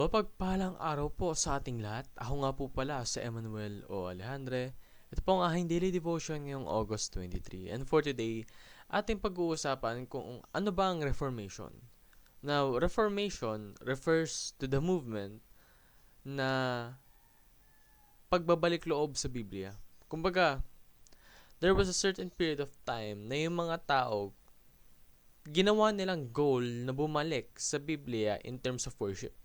Mapagpalang araw po sa ating lahat. Ako nga po pala si Emmanuel o Alejandre. Ito po ang aking daily devotion ngayong August 23. And for today, ating pag-uusapan kung ano ba ang Reformation. Now, Reformation refers to the movement na pagbabalik loob sa Biblia. Kumbaga, there was a certain period of time na yung mga tao ginawa nilang goal na bumalik sa Biblia in terms of worship,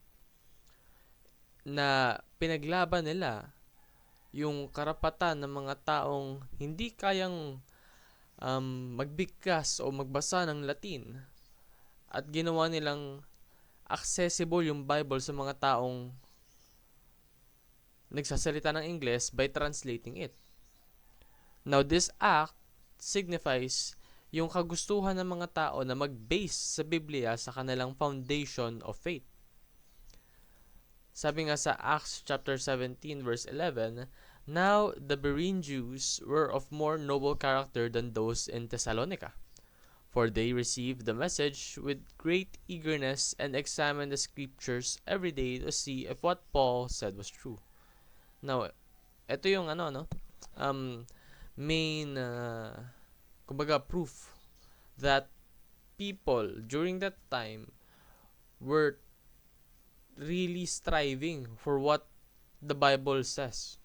na pinaglaban nila yung karapatan ng mga taong hindi kayang magbigkas o magbasa ng Latin, at ginawa nilang accessible yung Bible sa mga taong nagsasalita ng Ingles by translating it. Now, this act signifies yung kagustuhan ng mga tao na mag-base sa Biblia sa kanilang foundation of faith. Sabi nga sa Acts chapter 17 verse 11, "Now the Berean Jews were of more noble character than those in Thessalonica, for they received the message with great eagerness and examined the scriptures every day to see if what Paul said was true." Now, ito yung main kumbaga proof that people during that time were really striving for what the Bible says.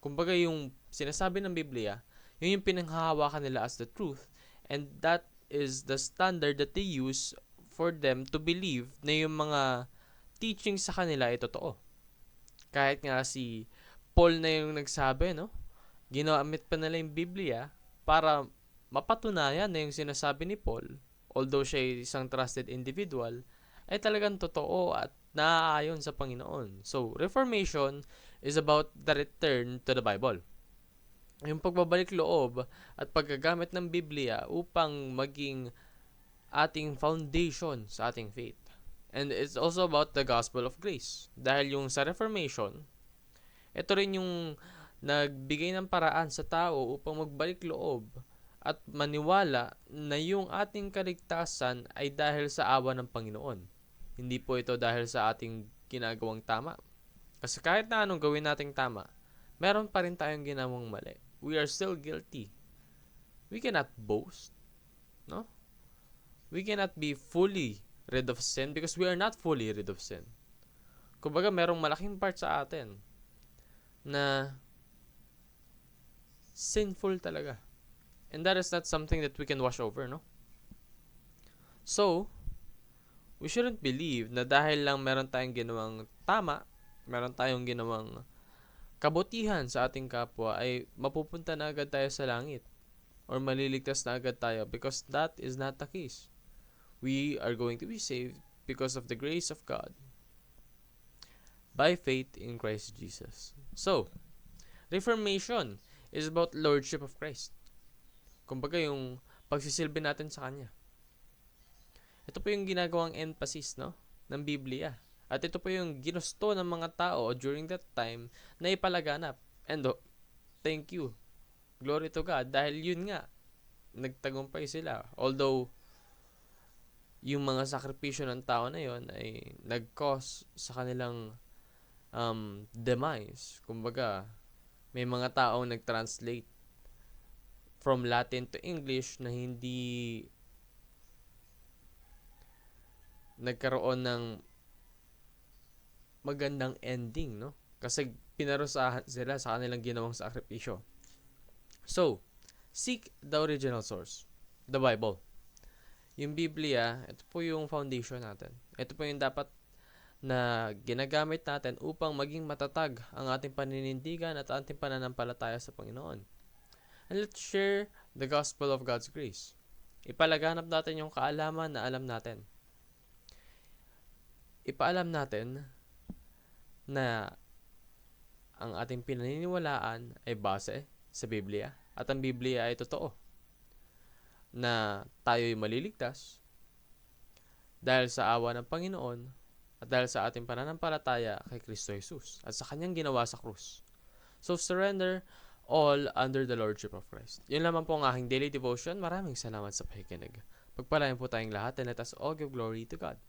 Kumbaga yung sinasabi ng Biblia, yun yung pinanghahawakan nila as the truth, and that is the standard that they use for them to believe na yung mga teaching sa kanila ay totoo. Kahit nga si Paul na yung nagsabi, no? Ginamit pa nila yung Biblia para mapatunayan na yung sinasabi ni Paul, although siya ay isang trusted individual, ay talagang totoo at naaayon sa Panginoon. So, Reformation is about the return to the Bible. Yung pagbabalik loob at paggagamit ng Biblia upang maging ating foundation sa ating faith. And it's also about the gospel of grace. Dahil yung sa Reformation, ito rin yung nagbigay ng paraan sa tao upang magbalik loob at maniwala na yung ating kaligtasan ay dahil sa awa ng Panginoon. Hindi po ito dahil sa ating ginagawang tama. Kasi kahit na anong gawin nating tama, meron pa rin tayong ginawang mali. We are still guilty. We cannot boast, no? We cannot be fully rid of sin because we are not fully rid of sin. Kumbaga, merong malaking part sa atin na sinful talaga. And that is not something that we can wash over, no? So, we shouldn't believe na dahil lang meron tayong ginawang tama, meron tayong ginawang kabutihan sa ating kapwa, ay mapupunta na agad tayo sa langit or maliligtas na agad tayo, because that is not the case. We are going to be saved because of the grace of God by faith in Christ Jesus. So, Reformation is about Lordship of Christ. Kumbaga yung pagsisilbi natin sa Kanya. Ito po yung ginagawang emphasis, no, ng Biblia. At ito po yung ginusto ng mga tao during that time na ipalaganap. And thank you. Glory to God. Dahil yun nga, nagtagumpay sila. Although, yung mga sakripisyo ng tao na yun ay nag-cause sa kanilang demise. Kumbaga, may mga taong nag-translate from Latin to English na hindi nagkaroon ng magandang ending, no? Kasi pinarusahan sila sa kanilang ginawang sakripisyo. So, seek the original source, the Bible. Yung Biblia, ito po yung foundation natin. Ito po yung dapat na ginagamit natin upang maging matatag ang ating paninindigan at ating pananampalataya sa Panginoon. And let's share the gospel of God's grace. Ipalaganap natin yung kaalaman na alam natin. Ipaalam natin na ang ating pinaniniwalaan ay base sa Biblia at ang Biblia ay totoo, na tayo'y maliligtas dahil sa awa ng Panginoon at dahil sa ating pananampalataya kay Kristo Jesus at sa kanyang ginawa sa krus. So, surrender all under the Lordship of Christ. Yun lamang po ang aking daily devotion. Maraming salamat sa pakikinig. Pagpalain po tayong lahat, and let us all give glory to God.